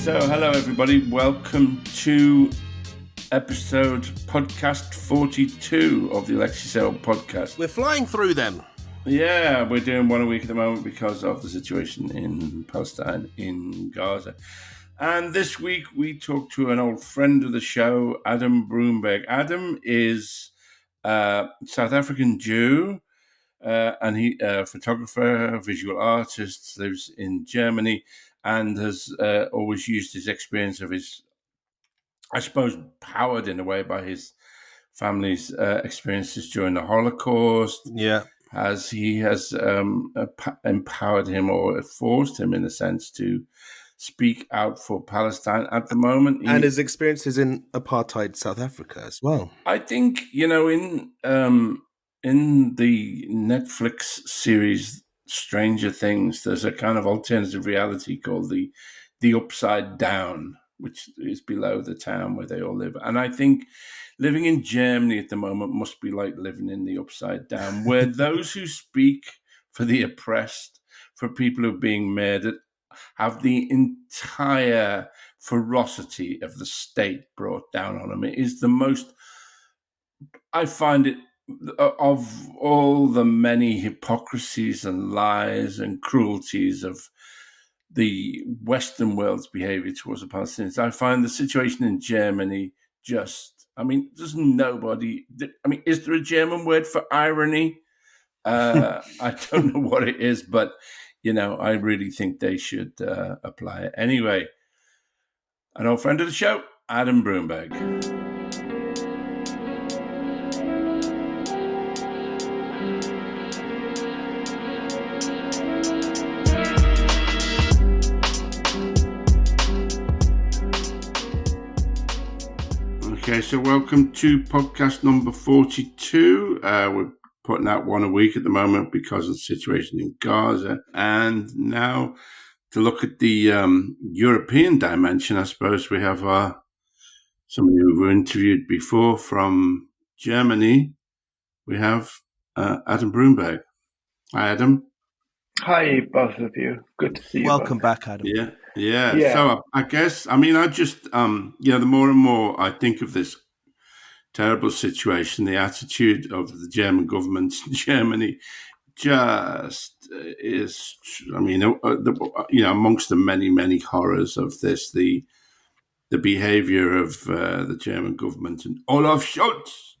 So, hello everybody. Welcome to podcast 42 of the alexeisaylepodcast. We're flying through them. Yeah, we're doing one a week at the moment because of the situation in Palestine, in Gaza. And this week we talked to an old friend of the show, Adam Broomberg. Adam is a South African Jew, and he photographer, visual artist, lives in Germany, and has always used his experience of his, I suppose, powered in a way by his family's experiences during the Holocaust. Yeah. As he has empowered him or forced him, in a sense, to speak out for Palestine at the moment. And his experiences in apartheid South Africa as well. I think, in the Netflix series Stranger Things, there's a kind of alternative reality called the Upside Down, which is below the town where they all live. And I think living in Germany at the moment must be like living in the Upside Down, where those who speak for the oppressed, for people who are being murdered, have the entire ferocity of the state brought down on them. It is the most, I find it, of all the many hypocrisies and lies and cruelties of the Western world's behavior towards the Palestinians, I find the situation in Germany just, there's nobody, is there a German word for irony? I don't know what it is, but, I really think they should apply it. Anyway, an old friend of the show, Adam Broomberg. Okay, so welcome to podcast number 42. We're putting out one a week at the moment because of the situation in Gaza. And now to look at the European dimension, I suppose we have somebody who we interviewed before from Germany. We have Adam Broomberg. Hi, Adam. Hi, both of you. Good to see you. Welcome back, Adam. Yeah. So I guess, I just, the more and more I think of this terrible situation, the attitude of the German government in Germany just is, amongst the many, many horrors of this, the behavior of the German government and Olaf Scholz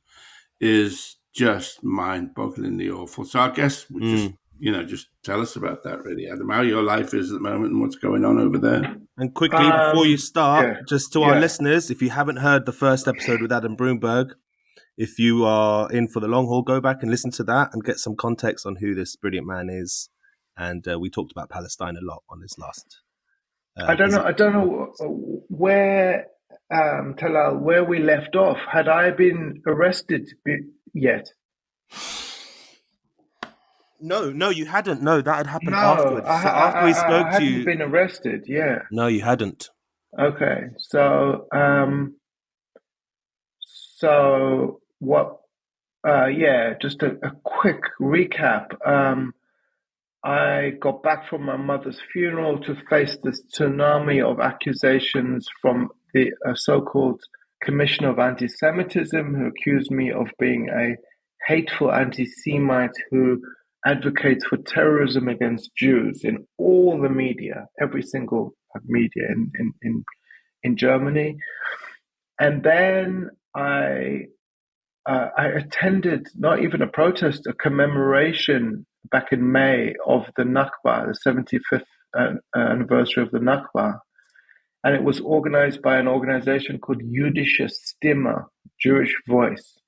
is just mind-bogglingly awful. So I guess we just tell us about that, really, Adam, how your life is at the moment and what's going on over there. And quickly, before you start, just to our listeners, if you haven't heard the first episode with Adam Broomberg, if you are in for the long haul, go back and listen to that and get some context on who this brilliant man is. And we talked about Palestine a lot on this last. I don't know where, Talal, where we left off. Had I been arrested yet? No, you hadn't. No, that had happened afterwards. After we spoke to you, I hadn't been arrested. Yeah. No, you hadn't. Okay, so what? Just a quick recap. I got back from my mother's funeral to face this tsunami of accusations from the so-called Commission of Anti-Semitism, who accused me of being a hateful anti-Semite who advocates for terrorism against Jews in all the media, every single media in Germany. And then I attended not even a protest, a commemoration back in May of the Nakba, the 75th anniversary of the Nakba. And it was organized by an organization called Jüdische Stimme, Jewish Voice.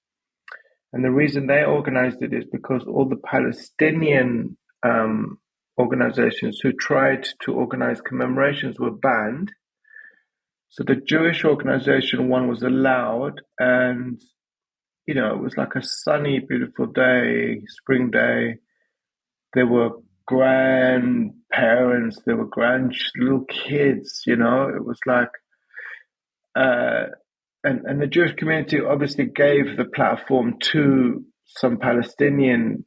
And the reason they organized it is because all the Palestinian organizations who tried to organize commemorations were banned. So the Jewish organization one was allowed, and it was like a sunny, beautiful day, spring day. There were grandparents, there were little kids, it was like, and the Jewish community obviously gave the platform to some Palestinian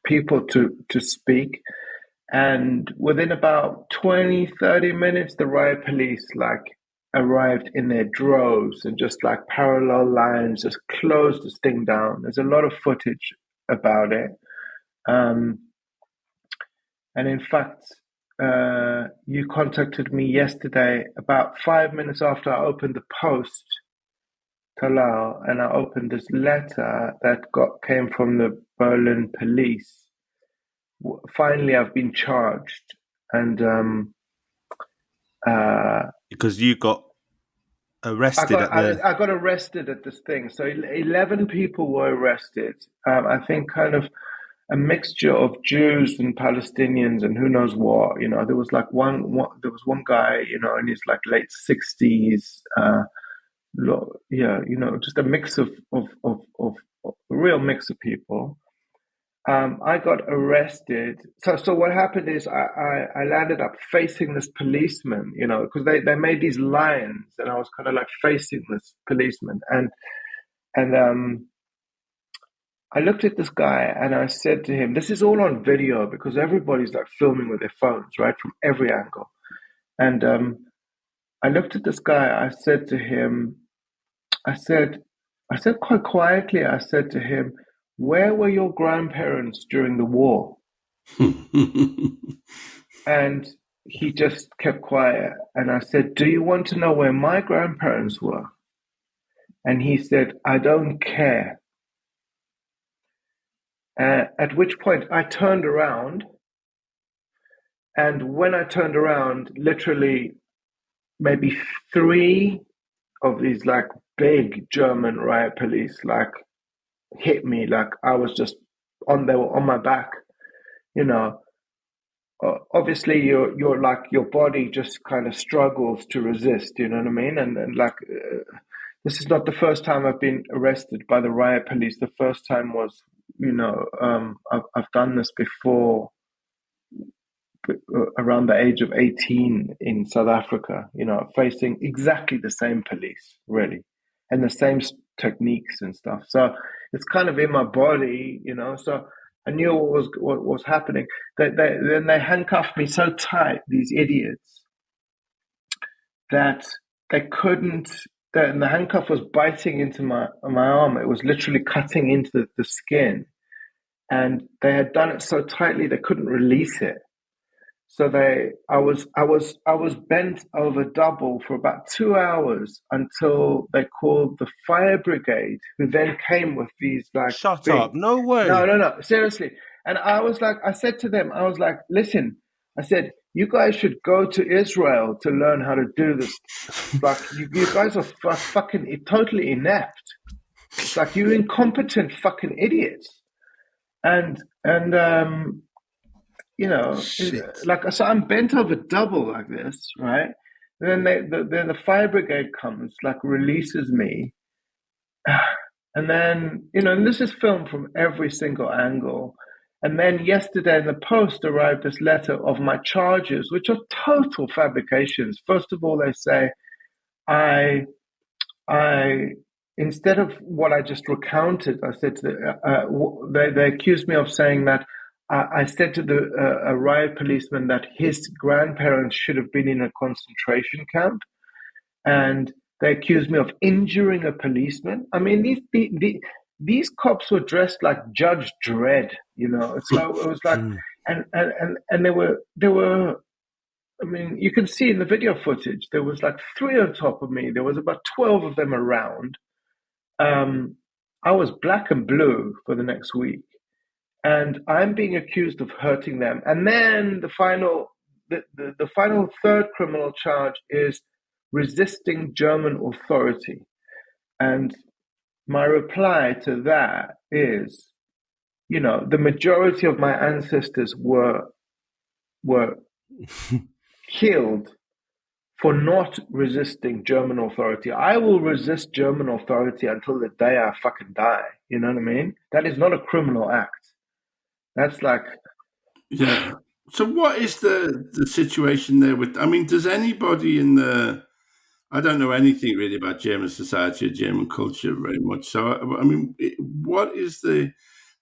people to speak. And within about 20, 30 minutes, the riot police arrived in their droves and just like parallel lines, just closed this thing down. There's a lot of footage about it. And in fact, you contacted me yesterday about 5 minutes after I opened the post, Talal, and I opened this letter that came from the Berlin police. Finally, I've been charged, and because you got arrested I got arrested at this thing. So 11 people were arrested. I think kind of a mixture of Jews and Palestinians and who knows what. You know, there was like one guy, you know, in his like late 60s. Yeah, you know, just a mix of a real mix of people. I got arrested. So what happened is I landed up facing this policeman, you know, because they made these lines, and I was kind of like facing this policeman, and I looked at this guy and I said to him, this is all on video because everybody's like filming with their phones, right, from every angle. And I looked at this guy. I said to him, I said quite quietly, I said to him, where were your grandparents during the war? And he just kept quiet. And I said, do you want to know where my grandparents were? And he said, I don't care. At which point I turned around. And when I turned around, literally maybe 3 of these like big German riot police like hit me, like I was just on my back, you know. Obviously you're like your body just kind of struggles to resist, you know what I mean? And like this is not the first time I've been arrested by the riot police. The first time was, you know, I've done this before around the age of 18 in South Africa, you know, facing exactly the same police, really, and the same techniques and stuff. So it's kind of in my body, you know. So I knew what was happening. Then they handcuffed me so tight, these idiots, that they couldn't. And the handcuff was biting into my arm. It was literally cutting into the skin, and they had done it so tightly they couldn't release it. So I was bent over double for about 2 hours until they called the fire brigade, who then came with these like Shut up! No way! No, seriously. And I said to them, I was like, listen, I said, you guys should go to Israel to learn how to do this. Like you guys are fucking totally inept. It's like you incompetent fucking idiots. And you know, like, so I'm bent over double like this, right? And then then the fire brigade comes, like releases me. And then, you know, and this is filmed from every single angle. And then yesterday in the post arrived this letter of my charges, which are total fabrications. First of all, they say, I instead of what I just recounted, I said to they accused me of saying that I said to a riot policeman that his grandparents should have been in a concentration camp, and they accused me of injuring a policeman. I mean, these cops were dressed like Judge Dredd, you know. It was like, and they were. I mean, you can see in the video footage there was like 3 on top of me. There was about 12 of them around. I was black and blue for the next week. And I'm being accused of hurting them. And then the final third criminal charge is resisting German authority. And my reply to that is, you know, the majority of my ancestors were killed for not resisting German authority. I will resist German authority until the day I fucking die. You know what I mean? That is not a criminal act. That's like, yeah. So what is the situation there with? I mean, does anybody in the? I don't know anything really about German society or German culture very much. So I mean, what is the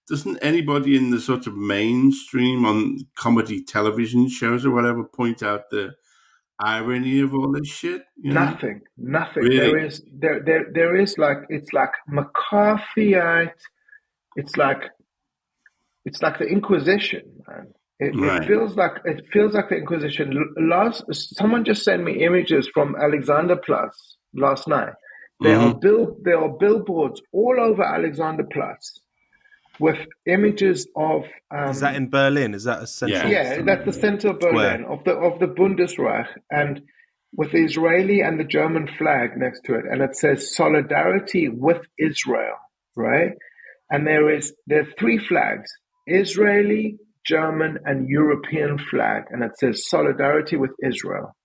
doesn't anybody in the sort of mainstream on comedy television shows or whatever point out the irony of all this shit? Nothing. Really? There is like, it's like McCarthyite. It's like the Inquisition, man. It Right. feels like the Inquisition. Someone just sent me images from Alexanderplatz last night. There are billboards all over Alexanderplatz with images of. Is that in Berlin? Is that a central? Yeah, that's the center of square? Berlin of the Bundesreich, and with the Israeli and the German flag next to it, and it says solidarity with Israel, right? And there are three flags: Israeli, German, and European flag, and it says solidarity with Israel.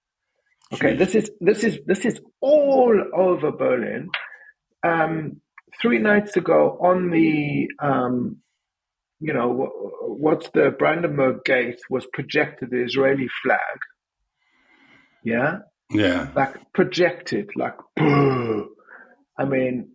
Okay, Jeez. this is all over Berlin. 3 nights ago on the what's the Brandenburg Gate was projected the Israeli flag. Yeah, like projected, like. I mean,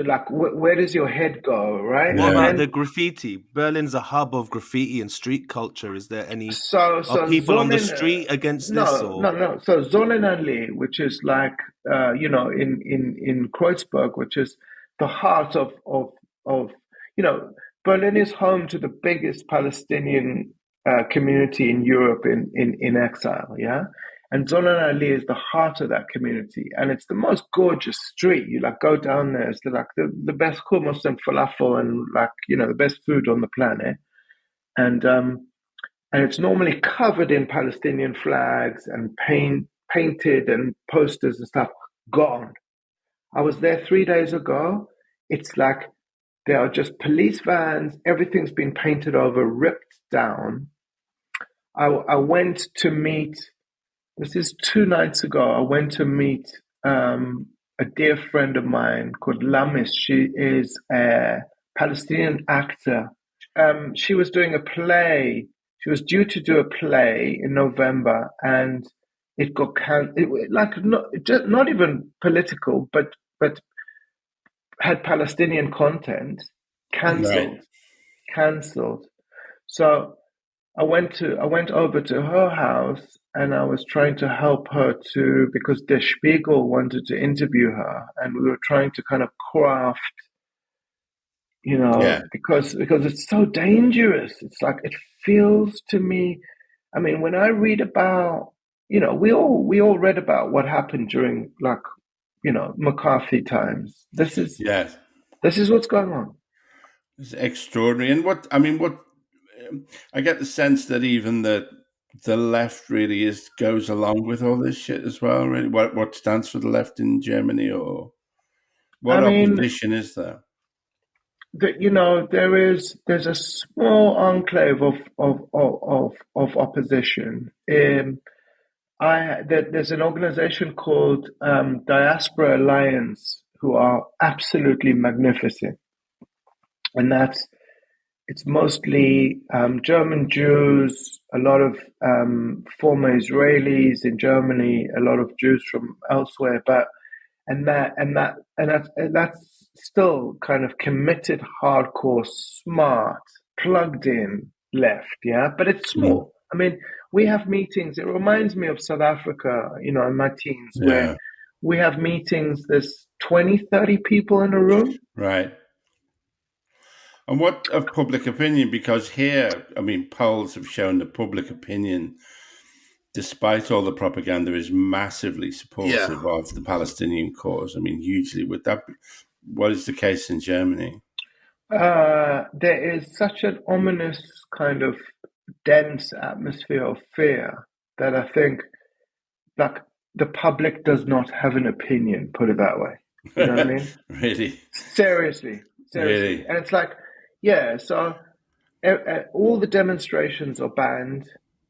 like where does your head go, right? What about the graffiti? Berlin's a hub of graffiti and street culture. Is there any are people on the street against this? Or? No. So Zollenallee, which is like in Kreuzberg, which is the heart of Berlin is home to the biggest Palestinian community in Europe in exile, yeah. And Zollenallee is the heart of that community, and it's the most gorgeous street. You like go down there; it's like the best hummus and falafel, and like the best food on the planet. And it's normally covered in Palestinian flags and painted and posters and stuff. Gone. I was there 3 days ago. It's like there are just police vans. Everything's been painted over, ripped down. I went to meet. This is 2 nights ago. I went to meet a dear friend of mine called Lamis. She is a Palestinian actor. She was doing a play. She was due to do a play in November, and it got not even political, but had Palestinian content. Cancelled. So I went over to her house, and I was trying to help her because Der Spiegel wanted to interview her, and we were trying to kind of craft, because it's so dangerous. It's like, it feels to me, I mean, when I read about, we all read about what happened during McCarthy times. This is what's going on. It's extraordinary. And I get the sense that even the left really goes along with all this shit as well. Really, what stands for the left in Germany, or what opposition is there? There's a small enclave of opposition. There's an organization called Diaspora Alliance, who are absolutely magnificent, and it's mostly German Jews, a lot of former Israelis in Germany, a lot of Jews from elsewhere, that's still kind of committed, hardcore, smart, plugged in left, yeah. But it's small. I mean, we have meetings. It reminds me of South Africa, in my teens, where we have meetings. There's 20, 30 people in a room, right? And what of public opinion? Because here, I mean, polls have shown that public opinion, despite all the propaganda, is massively supportive of the Palestinian cause. I mean, hugely. What is the case in Germany? There is such an ominous kind of dense atmosphere of fear that I think, like, the public does not have an opinion, put it that way. You know what I mean? Really? Seriously. Really? And it's like, so all the demonstrations are banned.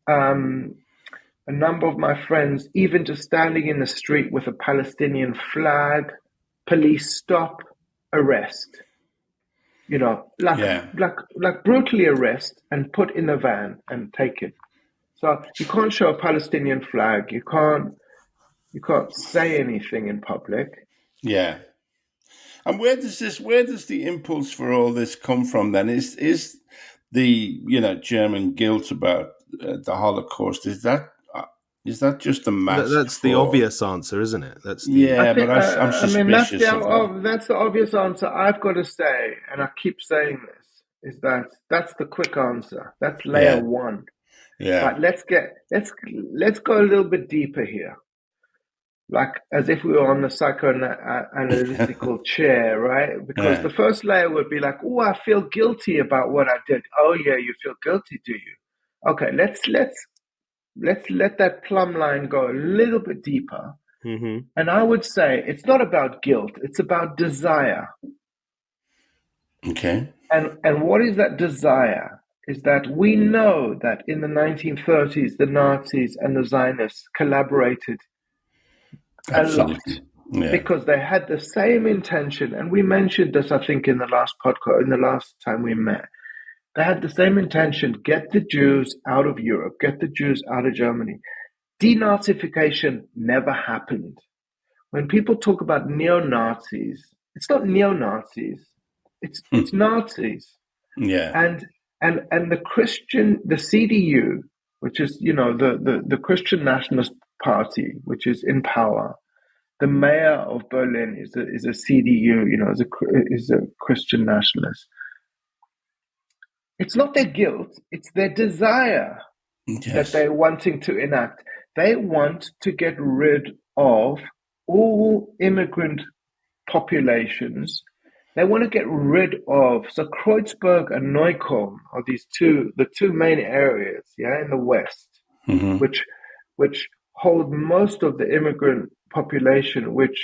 A number of my friends, even just standing in the street with a Palestinian flag, police stop, arrest. Like brutally arrest and put in a van and take it. So you can't show a Palestinian flag. You can't say anything in public. Yeah. And where does the impulse for all this come from then? Is the German guilt about the Holocaust, is that just a mask That's the for? obvious answer, isn't it? That's the I Yeah, think, but I'm I mean, suspicious of that. that's the obvious answer. I've got to say, and I keep saying this, is that that's the quick answer. That's layer Yeah, one. yeah, But let's go a little bit deeper here, like as if we were on the psychoanalytical chair, right? Because yeah. the first layer would be like, "Oh, I feel guilty about what I did." Oh, yeah, you feel guilty, do you? Okay, let's let that plumb line go a little bit deeper. Mm-hmm. And I would say it's not about guilt; it's about desire. Okay, And what is that desire? Is that we know that in the 1930s, the Nazis and the Zionists collaborated a lot absolutely. Yeah, because they had the same intention. And we mentioned this, I think, in the last podcast, in the last time we met. They had the same intention: get the Jews out of Europe, get the Jews out of Germany. Denazification never happened. When people talk about neo-Nazis, it's not neo-Nazis, it's Nazis. yeah, And the CDU, which is the Christian Nationalist Party, which is in power. The mayor of Berlin is a CDU, is a Christian nationalist. It's not their guilt; it's their desire that yes, they're wanting to enact. They want to get rid of all immigrant populations. They want to get rid of, so Kreuzberg and Neukölln are the two main areas, in the west, hmm, which hold most of the immigrant population, which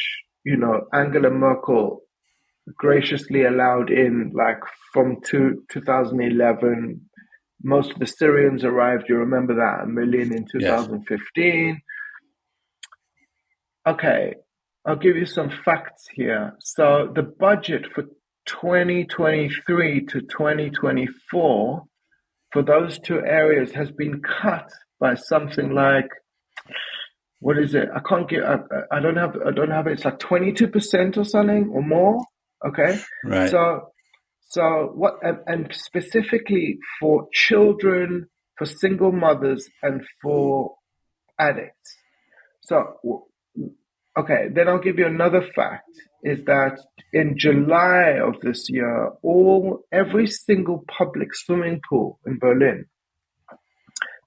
Angela Merkel graciously allowed in, like from 2011. Most of the Syrians arrived. You remember that, 1 million in yes, 2015. Okay, I'll give you some facts here. So the budget for 2023 to 2024 for those two areas has been cut by something like, what is it? I can't get. I don't have it. It's like 22% or something or more. Okay, right, so what? And specifically for children, for single mothers, and for addicts. So, okay, then I'll give you another fact, is that in July of this year, every single public swimming pool in Berlin,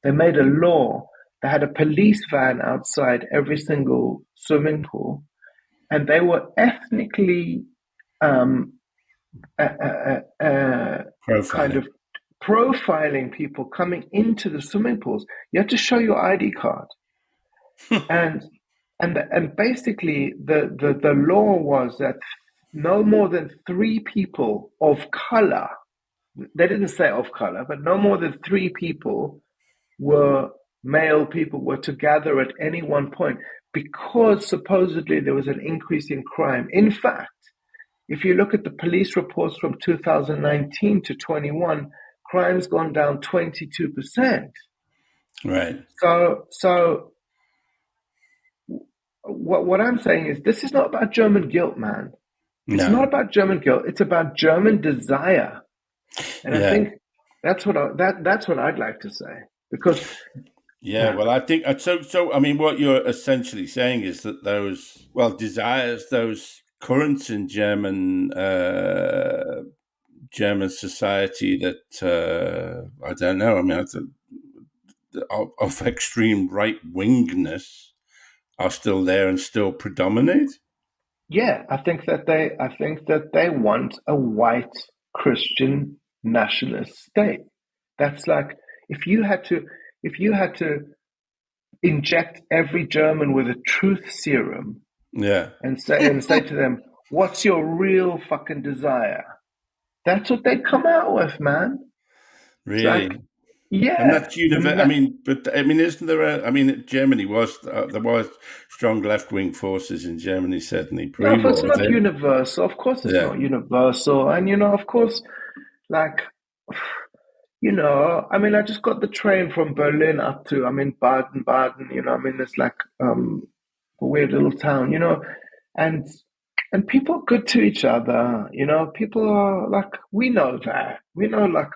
they made a law. They had a police van outside every single swimming pool, and they were ethnically um, kind profiling. of profiling people coming into the swimming pools. You have to show your ID card. And basically the law was that no more than 3 people of color, they didn't say of color, but no more than 3 people male people were to gather at any one point, because supposedly there was an increase in crime. In fact, if you look at the police reports from 2019 to 21, crime's gone down 22%. Right. So what I'm saying is, this is not about German guilt, man. It's not No. about German guilt. It's about German desire, and I Yeah. think that's what I'd like to say. Because Yeah. Well, I think so. So, I mean, what you're essentially saying is that those, desires, those currents in German society that I don't know. I mean, of extreme right wingness are still there and still predominate. yeah, I think that they want a white Christian nationalist state. That's like, if you had to inject every German with a truth serum Yeah. and say to them, "What's your real fucking desire?" That's what they come out with, man. It's like, Really. And yeah, that's universal. I mean, but I mean, isn't there I mean, Germany was there was strong left wing forces in Germany, certainly no, if it's pre-war. not universal, of course it's Yeah, not universal. And of course, like, I mean, I just got the train from Berlin up to, I'm in Baden-Baden, I mean, it's like a weird little town, and and people are good to each other. People are like, we know that. We know, like,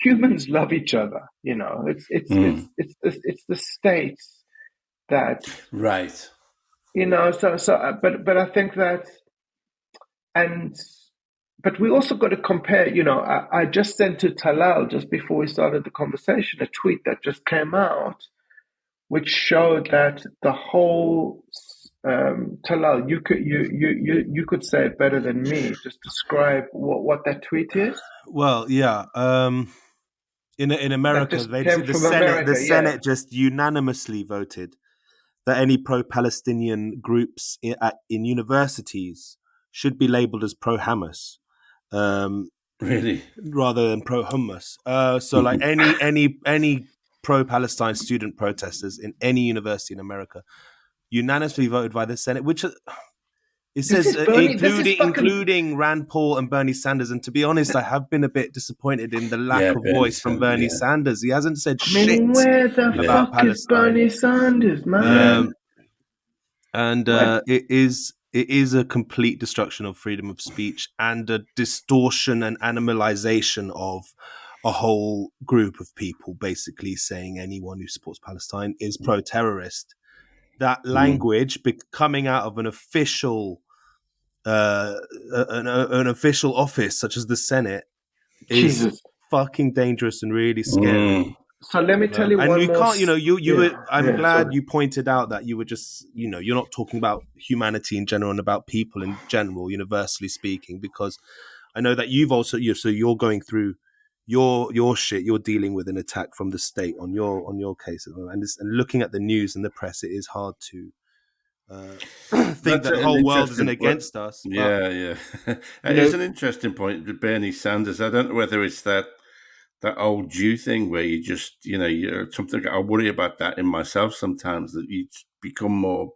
humans love each other. It's the states that, Right. but I think that, and but we also got to compare. I just sent to Talal just before we started the conversation a tweet that just came out, which showed that the whole Talal, you could say it better than me. Just describe what that tweet is. Well, yeah. In That America, just came the from Senate America, yeah. just unanimously voted that any pro-Palestinian groups in universities should be labeled as pro-Hamas, Really? rather than pro-Hummus. So, like any pro-Palestine student protesters in any university in America, unanimously voted by the Senate, which it This says is Bernie. This is fucking. including Rand Paul and Bernie Sanders. And to be honest, I have been a bit disappointed in the lack Yeah, of Bernie voice from Sanders, Bernie yeah. Sanders. He hasn't said I mean, shit where the about fuck is Palestine. Bernie Sanders, man? It is a complete destruction of freedom of speech and a distortion and animalization of a whole group of people, basically saying anyone who supports Palestine is pro-terrorist. That language coming out of an official an official office such as the Senate is Jesus. fucking dangerous and really scary. So let me tell you And one you more. can't, you were, I'm glad sorry. you pointed out that you were just, you're not talking about humanity in general and about people in general, universally speaking, because I know that you've also, so you're going through your shit, you're dealing with an attack from the state on your case. And looking at the news and the press, it is hard to think That's that the an whole world isn't interesting point. against us. But, Yeah. It's an interesting point with Bernie Sanders. I don't know whether it's that old Jew thing where you just, you're something. I worry about that in myself sometimes, that you become more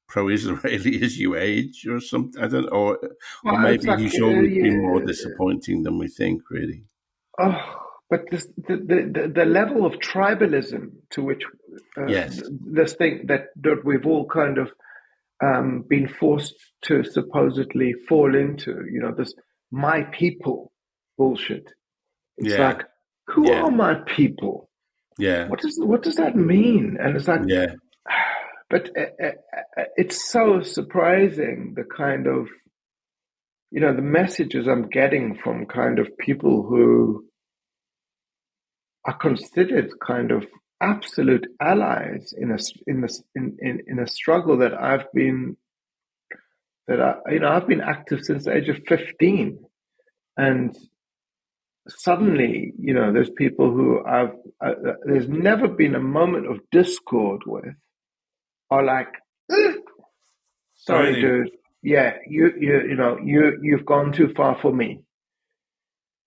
pro-Israeli as you age or something. I don't know, or Well, it's maybe like, he's always been more disappointing than we think, really. but the level of tribalism to which Yes. this thing that we've all kind of been forced to supposedly fall into, this my people bullshit. It's Yeah. like, who are my people? Yeah. What does that mean? And it's like, Yeah. but it's so surprising the kind of, the messages I'm getting from kind of people who are considered kind of absolute allies in a struggle that I've been active since the age of 15, and suddenly there's people who there's never been a moment of discord with, are like, sorry, Really? dude, yeah, you've gone too far for me.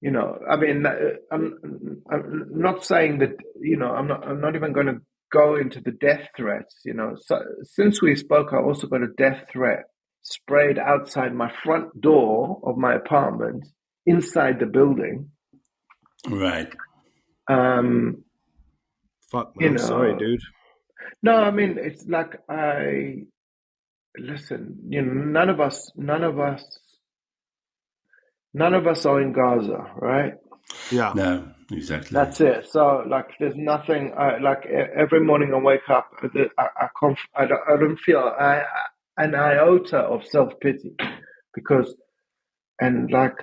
I mean, I'm not saying that, I'm not even going to go into the death threats, So since we spoke, I also got a death threat sprayed outside my front door of my apartment, inside the building. Right. fuck, man, I'm sorry, dude. No, I mean, it's like, listen, none of us are in Gaza, right? Yeah. No, exactly. That's it. So, like, there's nothing. Like every morning I wake up, I don't feel an iota of self pity, because, and like,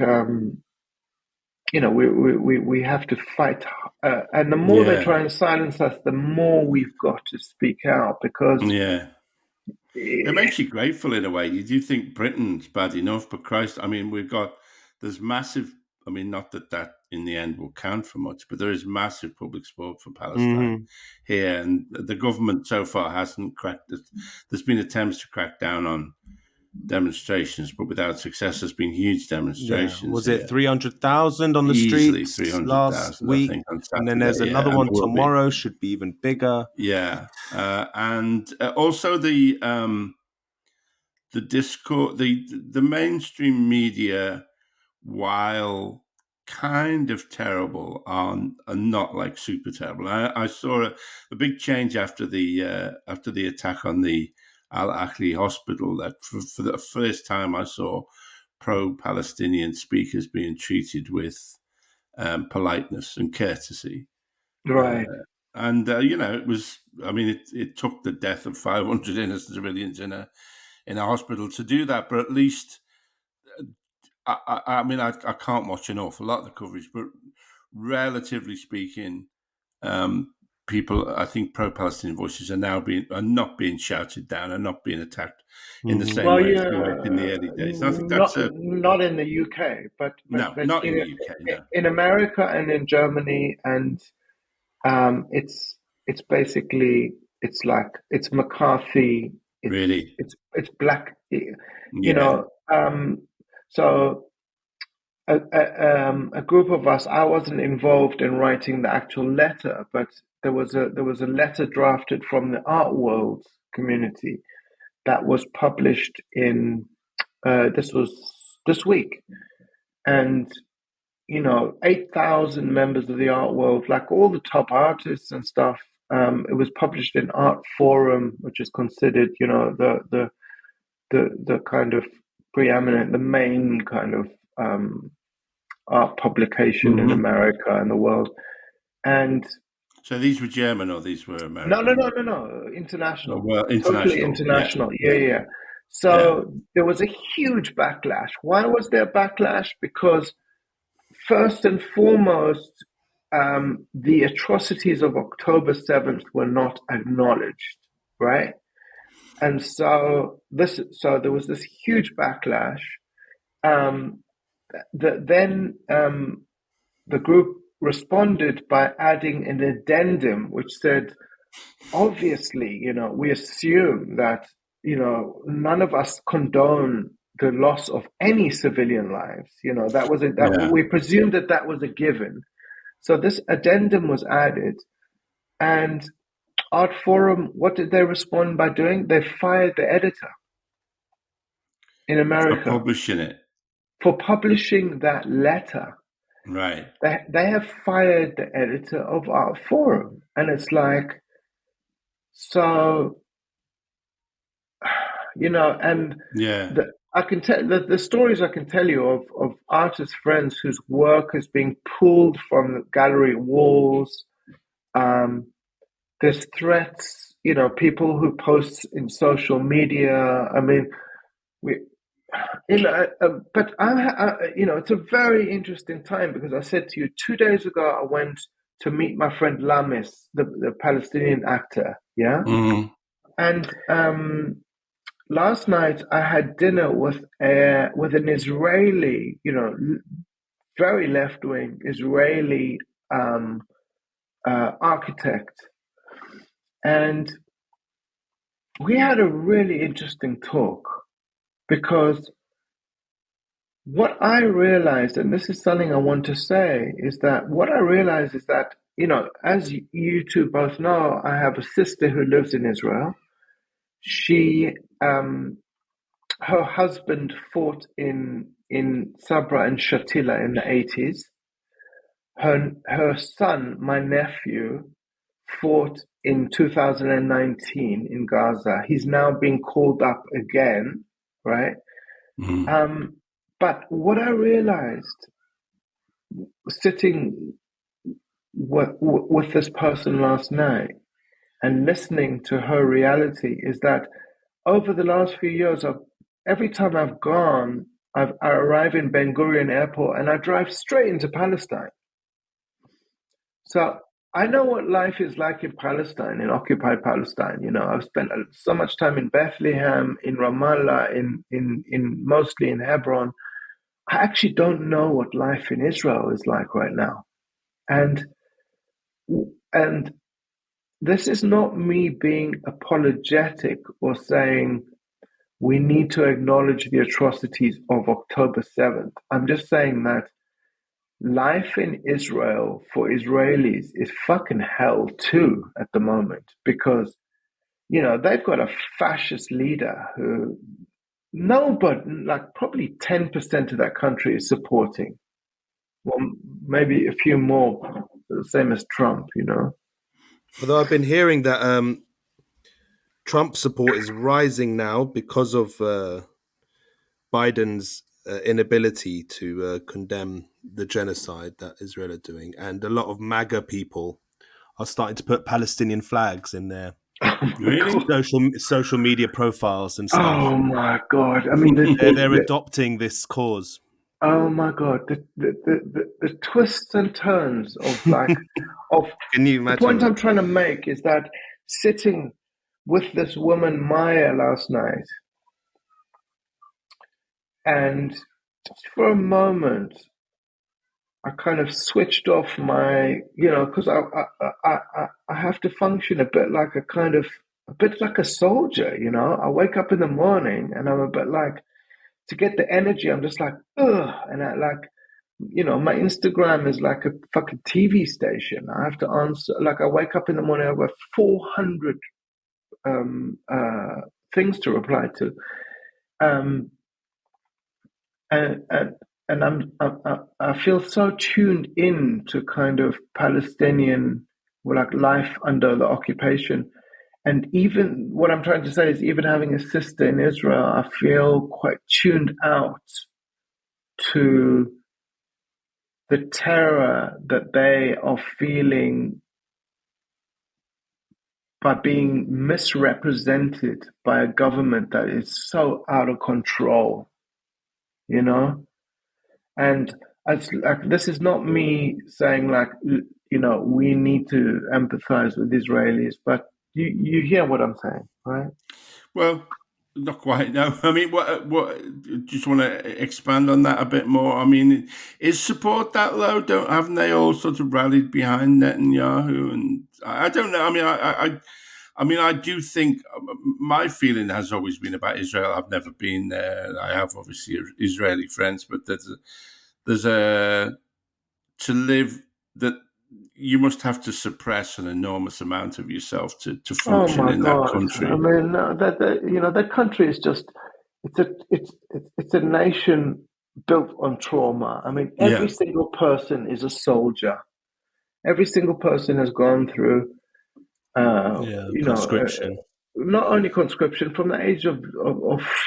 we have to fight, and the more they try and silence us, the more we've got to speak out, because it makes you grateful in a way. You do think Britain's bad enough, but Christ, I mean, there's massive. I mean, not that in the end will count for much, but there is massive public support for Palestine here, and the government so far hasn't cracked it. There's been attempts to crack down on demonstrations, but without success. There's been huge demonstrations. Yeah. Was it 300,000 on the Easily streets 300,000 last week? I think, on Saturday. And then there's another one tomorrow, should be even bigger. Yeah, and also the discourse, the mainstream media, while kind of terrible, are not like super terrible. I saw a big change after the attack on the Al-Ahli hospital, that for the first time I saw pro-Palestinian speakers being treated with politeness and courtesy. Right. It was, I mean, it took the death of 500 innocent civilians in a hospital to do that, but at least, I can't watch an awful lot of the coverage, but relatively speaking, people, I think pro-Palestinian voices are not being shouted down and not being attacked in the same way as they were in the early days. And I think that's not in the UK, but not in the UK, no. In America and in Germany, and it's basically it's McCarthy. Really, it's black. yeah. So a group of us. I wasn't involved in writing the actual letter, but there was a letter drafted from the art world community that was published in this week, and 8,000 members of the art world, like all the top artists and stuff. It was published in Art Forum, which is considered, the kind of preeminent, the main kind of art publication in America and the world. And so these were German, or these were American? No. International. Well, international. Totally international. Yeah. So there was a huge backlash. Why was there backlash? Because first and foremost, the atrocities of October 7th were not acknowledged, right? And so there was this huge backlash. Then the group responded by adding an addendum which said, obviously, we assume that, none of us condone the loss of any civilian lives. We presumed that was a given. So this addendum was added, and Art Forum, what did they respond by doing? They fired the editor in America for publishing that letter. Right. They have fired the editor of Art Forum, and it's like, so, and I can tell the stories I can tell you of artist friends whose work is being pulled from the gallery walls. There's threats, people who post in social media. I mean, but it's a very interesting time, because I said to you 2 days ago, I went to meet my friend Lamis, the Palestinian actor. Yeah. Mm-hmm. And last night I had dinner with an Israeli, very left-wing Israeli architect, and we had a really interesting talk, because what I realized, and this is something I want to say, is that what I realized is that, as you two both know, I have a sister who lives in Israel. She, her husband fought in Sabra and Shatila in the 80s. Her son, my nephew, fought in 2019 in Gaza. He's now being called up again, right? Mm-hmm. But what I realized sitting with this person last night and listening to her reality is that over the last few years, every time I've gone, I arrive in Ben Gurion Airport and I drive straight into Palestine. So I know what life is like in Palestine, in occupied Palestine. I've spent so much time in Bethlehem, in Ramallah, in mostly in Hebron. I actually don't know what life in Israel is like right now. And this is not me being apologetic or saying we need to acknowledge the atrocities of October 7th. I'm just saying that life in Israel for Israelis is fucking hell too at the moment, because, they've got a fascist leader who nobody, like probably 10% of that country is supporting. Well, maybe a few more, the same as Trump, Although I've been hearing that Trump support is rising now because of Biden's inability to condemn the genocide that Israel are doing, and a lot of MAGA people are starting to put Palestinian flags in their Really? social media profiles and stuff. Oh my God! I mean, they're adopting this cause. Oh my God! The twists and turns of Can you imagine? The point I'm trying to make is that sitting with this woman Maya last night, and just for a moment, I kind of switched off my, because I have to function a bit like a soldier, I wake up in the morning and I'm a bit like, to get the energy, I'm just like, ugh, and I like, my Instagram is like a fucking TV station. I have to answer, like, I wake up in the morning, I've got 400 things to reply to, and I feel so tuned in to kind of Palestinian, like, life under the occupation. And even what I'm trying to say is, even having a sister in Israel, I feel quite tuned out to the terror that they are feeling by being misrepresented by a government that is so out of control, And it's like, this is not me saying, like, we need to empathize with Israelis, but you hear what I'm saying, right? Well, not quite. No, I mean, what? Just want to expand on that a bit more. I mean, is support that low? Haven't they all sort of rallied behind Netanyahu? And I don't know. I mean, I mean, I do think my feeling has always been about Israel. I've never been there. I have obviously Israeli friends, but there's a to live that you must have to suppress an enormous amount of yourself to Oh function my in that God! country. I mean, that country is just, it's a nation built on trauma. I mean, every single person is a soldier. Every single person has gone through, conscription. Not only conscription. From the age of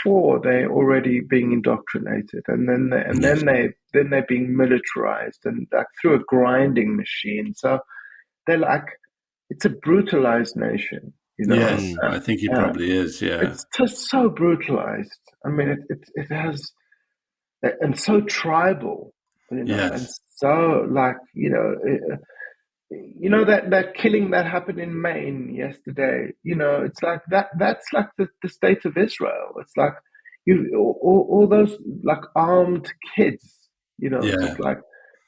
4, they're already being indoctrinated, and then they're being militarized, and like through a grinding machine. So they're like, it's a brutalized nation, Yes, I think it probably is. Yeah, it's just so brutalized. I mean, it has, and so tribal, and so, like, that killing that happened in Maine yesterday. It's like that. That's like the state of Israel. It's like all those, like, armed kids.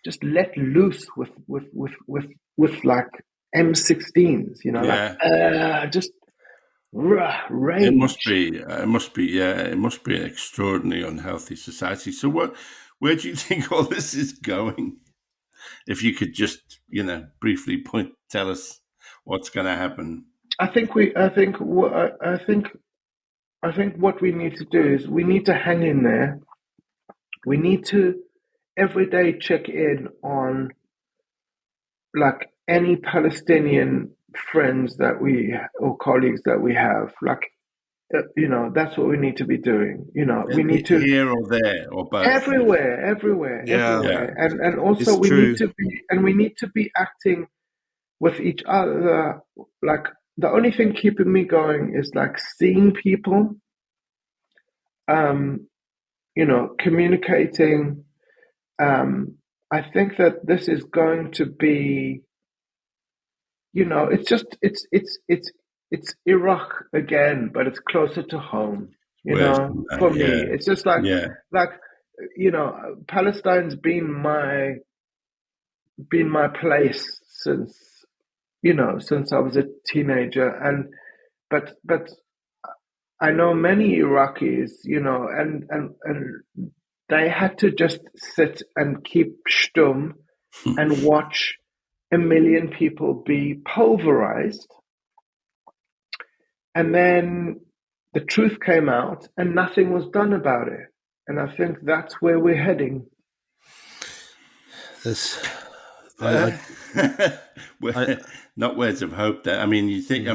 Just let loose with like M16s. Just rage. It must be. It must be. Yeah, it must be an extraordinarily unhealthy society. So, where do you think all this is going? If you could just, briefly tell us what's going to happen. I think what we need to do is, we need to hang in there. We need to every day check in on, like, any Palestinian friends or colleagues that we have. Like, that's what we need to be doing. We need to, here or there or both. Everywhere. And also we need to be acting with each other. Like, the only thing keeping me going is, like, seeing people, communicating. I think that this is going to be, it's Iraq again, but it's closer to home. For me, it's just like, Palestine's been my place since I was a teenager, but I know many Iraqis, and they had to just sit and keep stum and watch 1 million people be pulverized. And then the truth came out and nothing was done about it. And I think that's where we're heading. Not words of hope there. I mean, you think,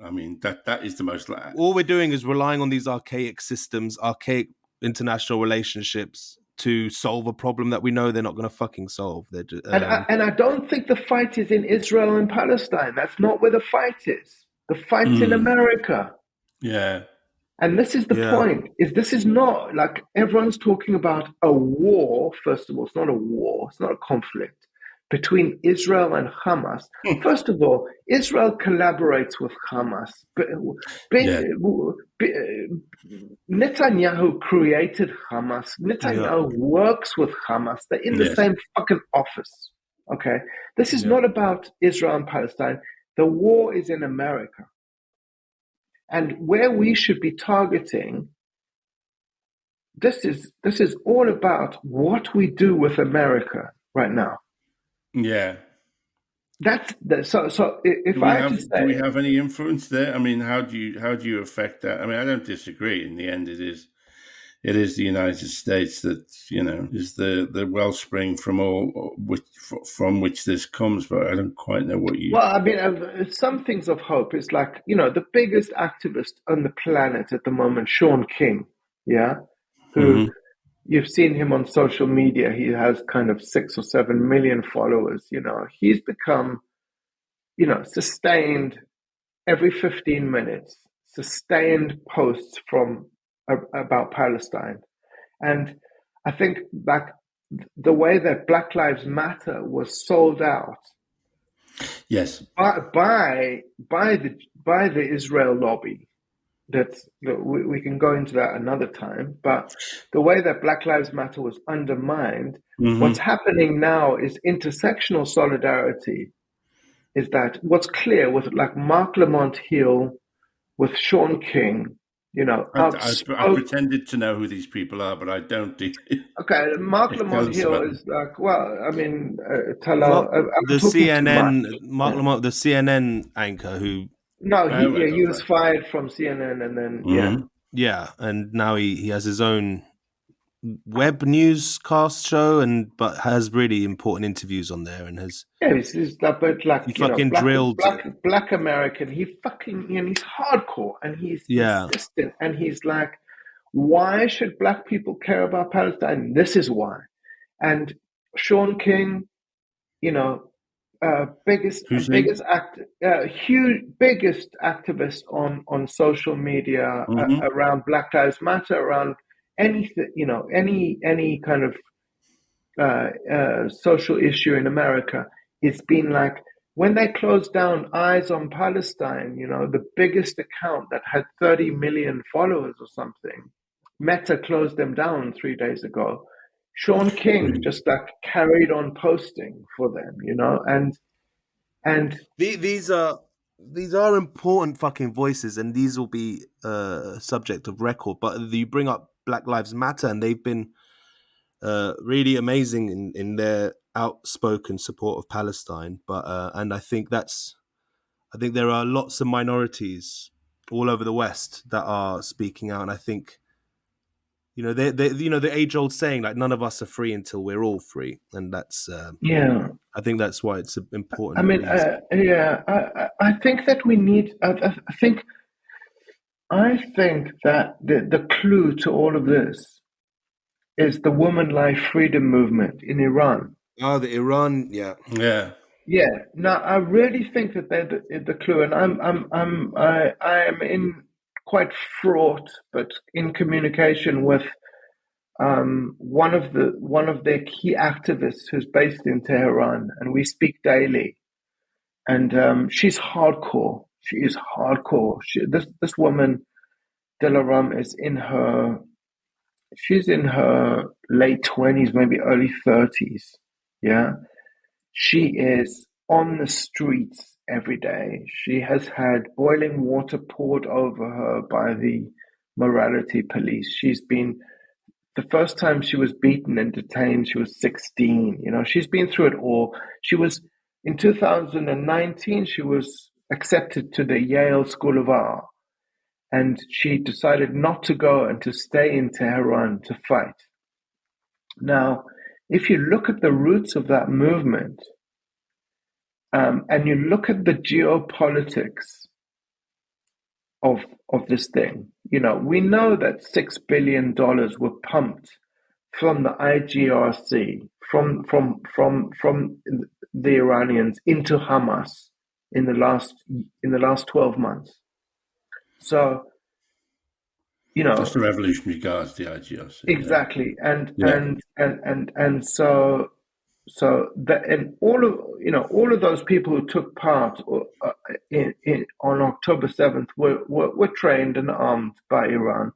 I mean, that is the most... All we're doing is relying on these archaic systems, archaic international relationships to solve a problem that we know they're not going to fucking solve. They're just, and I don't think the fight is in Israel and Palestine. That's not where the fight is. The fight's in America. Yeah. And this is the point, is this is not like everyone's talking about a war. First of all, it's not a war. It's not a conflict between Israel and Hamas. First of all, Israel collaborates with Hamas. Netanyahu created Hamas. Netanyahu works with Hamas. They're in the same fucking office. Okay? This is not about Israel and Palestine. The war is in America. And where we should be targeting, this is all about what we do with America right now. Yeah. So if I had to say, do we have any influence there? I mean, how do you affect that? I mean, I don't disagree. In the end, it is the United States that, you know, is the wellspring from which this comes. But I don't quite know what you... Well, I mean, some things of hope is like, you know, the biggest activist on the planet at the moment, Sean King, who you've seen him on social media. He has kind of 6 or 7 million followers. You know, he's become, you know, sustained every 15 minutes, sustained posts about Palestine. And I think back the way that Black Lives Matter was sold out, yes, by the Israel lobby. We can go into that another time. But the way that Black Lives Matter was undermined, what's happening now is intersectional solidarity. Is that what's clear with like Mark Lamont Hill, with Sean King? You know, I pretended to know who these people are, but I don't do it. Okay, Mark Lamont Hill is like, well, I mean, the CNN, Mark Lamont, the CNN anchor who... No, he was fired from CNN, and then yeah, and now he has his own web newscast show, but has really important interviews on there, and has he's like he fucking drilled black American. He's hardcore, and he's insistent, and he's like, why should black people care about Palestine? This is why. And Sean King, you know, biggest activist on social media around Black Lives Matter, around anything, you know, any kind of social issue in America. It's been like, when they closed down Eyes on Palestine, you know, the biggest account that had 30 million followers or something, Meta closed them down 3 days ago. Sean King just like carried on posting for them, you know, and these are important fucking voices, and these will be subject of record. But you bring up Black Lives Matter, and they've been really amazing in their outspoken support of Palestine. But and I think there are lots of minorities all over the West that are speaking out, and I think, you know, they you know, the age-old saying, like, none of us are free until we're all free, and that's I think that's why it's important. I mean, I think that we need. I think that the clue to all of this is the Woman Life Freedom Movement in Iran. Oh, the Iran, yeah. Now, I really think that they're the clue, and I am in quite fraught, but in communication with one of their key activists who's based in Tehran, and we speak daily. And she's hardcore. She is hardcore. This woman, Dilaram, she's in her late 20s, maybe early 30s. Yeah, she is on the streets every day. She has had boiling water poured over her by the morality police. The first time she was beaten and detained, she was 16. You know, she's been through it all. In 2019, she was accepted to the Yale School of Art, and she decided not to go and to stay in Tehran to fight. Now, if you look at the roots of that movement, and you look at the geopolitics of this thing. We know that $6 billion were pumped from the IGRC, from the Iranians into Hamas in the last 12 months. So, that's the Revolutionary Guards, the IGRC. Exactly, and so that, and all of those people who took part on October 7th were trained and armed by Iran.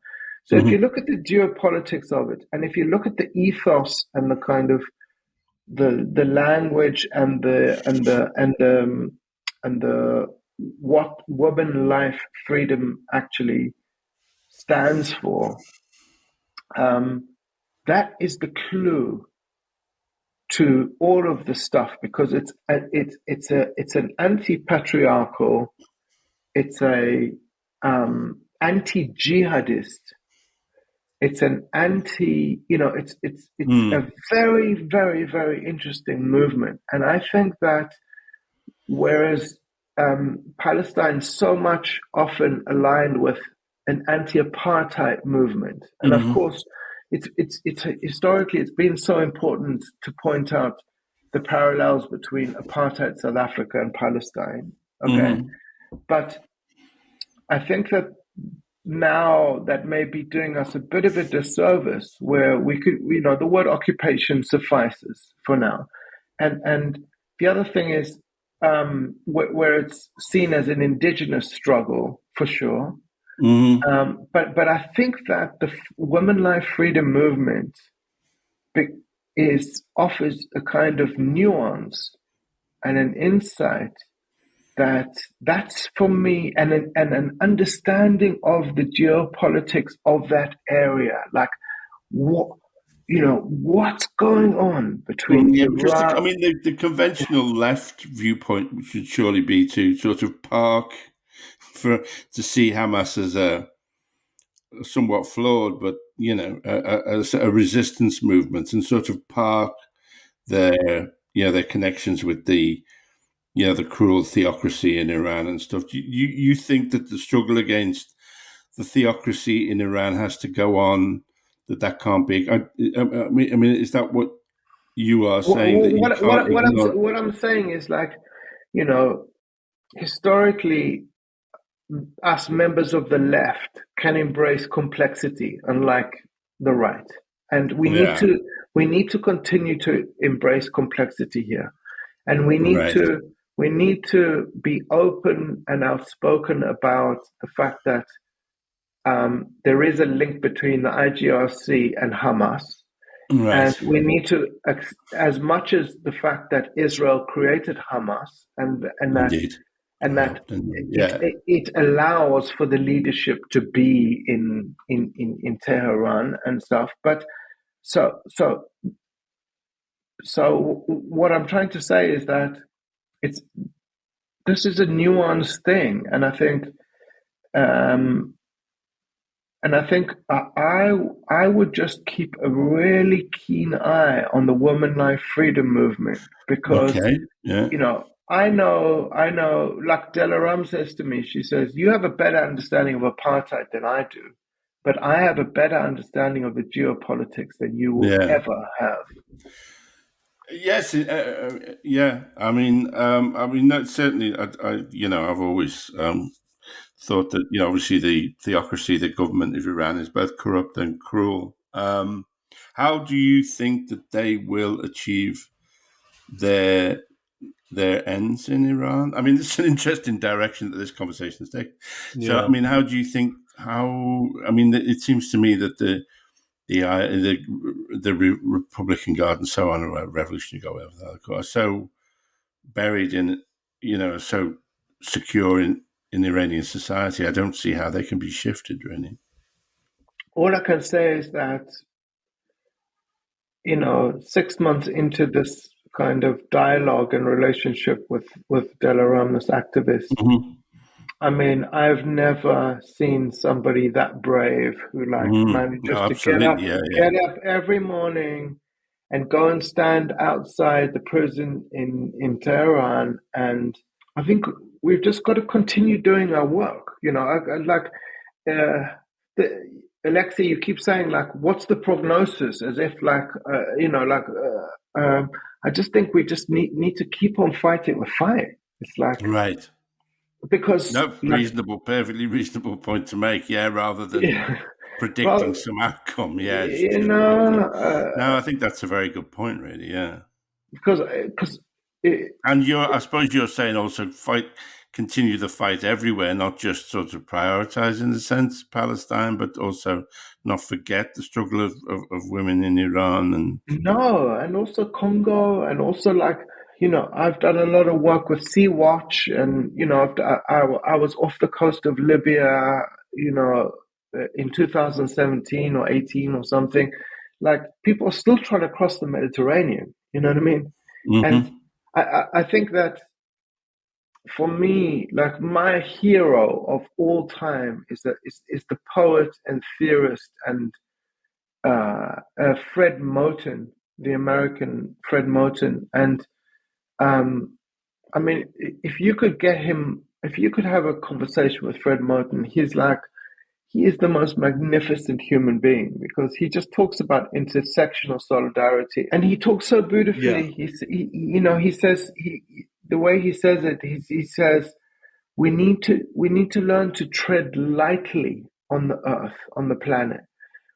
So if you look at the geopolitics of it, and if you look at the ethos and the kind of the language and the what woman life freedom actually stands for, that is the clue to all of the stuff, because it's an anti-patriarchal, it's a anti-jihadist, it's an anti, it's a very, very, very interesting movement. And I think that whereas Palestine so much often aligned with an anti-apartheid movement, and of course, it's historically it's been so important to point out the parallels between apartheid South Africa and Palestine. Okay, but I think that now that may be doing us a bit of a disservice, where we could, the word occupation suffices for now, and the other thing is where it's seen as an indigenous struggle for sure. But I think that the women life freedom movement offers a kind of nuance and an insight that's for me, and an understanding of the geopolitics of that area, like what's going on between Iran. The conventional left viewpoint should surely be to sort of park to see Hamas as a somewhat flawed, but as a resistance movement, and sort of park their connections with the cruel theocracy in Iran and stuff. Do you think that the struggle against the theocracy in Iran has to go on? That can't be. I mean, is that what you are saying? What I'm saying is, like, historically, us members of the left can embrace complexity, unlike the right, and we need to continue to embrace complexity here, and we need to be open and outspoken about the fact that there is a link between the IGRC and Hamas. And we need to, as much as the fact that Israel created Hamas, and that it allows for the leadership to be in Tehran and stuff. But so what I'm trying to say is that this is a nuanced thing, and I think I would just keep a really keen eye on the woman life freedom movement, because I know, like Delaram says to me, she says, you have a better understanding of apartheid than I do, but I have a better understanding of the geopolitics than you will ever have. Yes, I mean, no, certainly. I've always thought that obviously the theocracy, the government of Iran, is both corrupt and cruel. How do you think that they will achieve their ends in Iran? I mean, it's an interesting direction that this conversation is taking. So, I mean, how do you think? It seems to me that the Republican Guard and so on, or Revolutionary Guard, whatever they are so buried in, so secure in Iranian society. I don't see how they can be shifted, really. All I can say is that, 6 months into this kind of dialogue and relationship with Delaram, this activist, I mean, I've never seen somebody that brave who manages to get up every morning and go and stand outside the prison in Tehran. And I think we've just got to continue doing our work. Alexei, you keep saying like, what's the prognosis? As if like, I just think we just need to keep on fighting the fight. It's like, right. Because no, perfectly reasonable point to make. Yeah, rather than predicting some outcome. Yeah, no, I think that's a very good point. Really, yeah. Because and I suppose you're saying also continue the fight everywhere, not just sort of prioritize in the sense Palestine, but also not forget the struggle of women in Iran and also Congo, and also like, I've done a lot of work with Sea Watch, and I was off the coast of Libya, in 2017 or 18 or something. Like, people are still trying to cross the Mediterranean. You know what I mean? Mm-hmm. And I think that for me, like, my hero of all time is the poet and theorist and Fred Moten, the American Fred Moten. And I mean, if you could have a conversation with Fred Moten, he is the most magnificent human being, because he just talks about intersectional solidarity, and he talks so beautifully. The way he says it, he says, we need to learn to tread lightly on the earth, on the planet,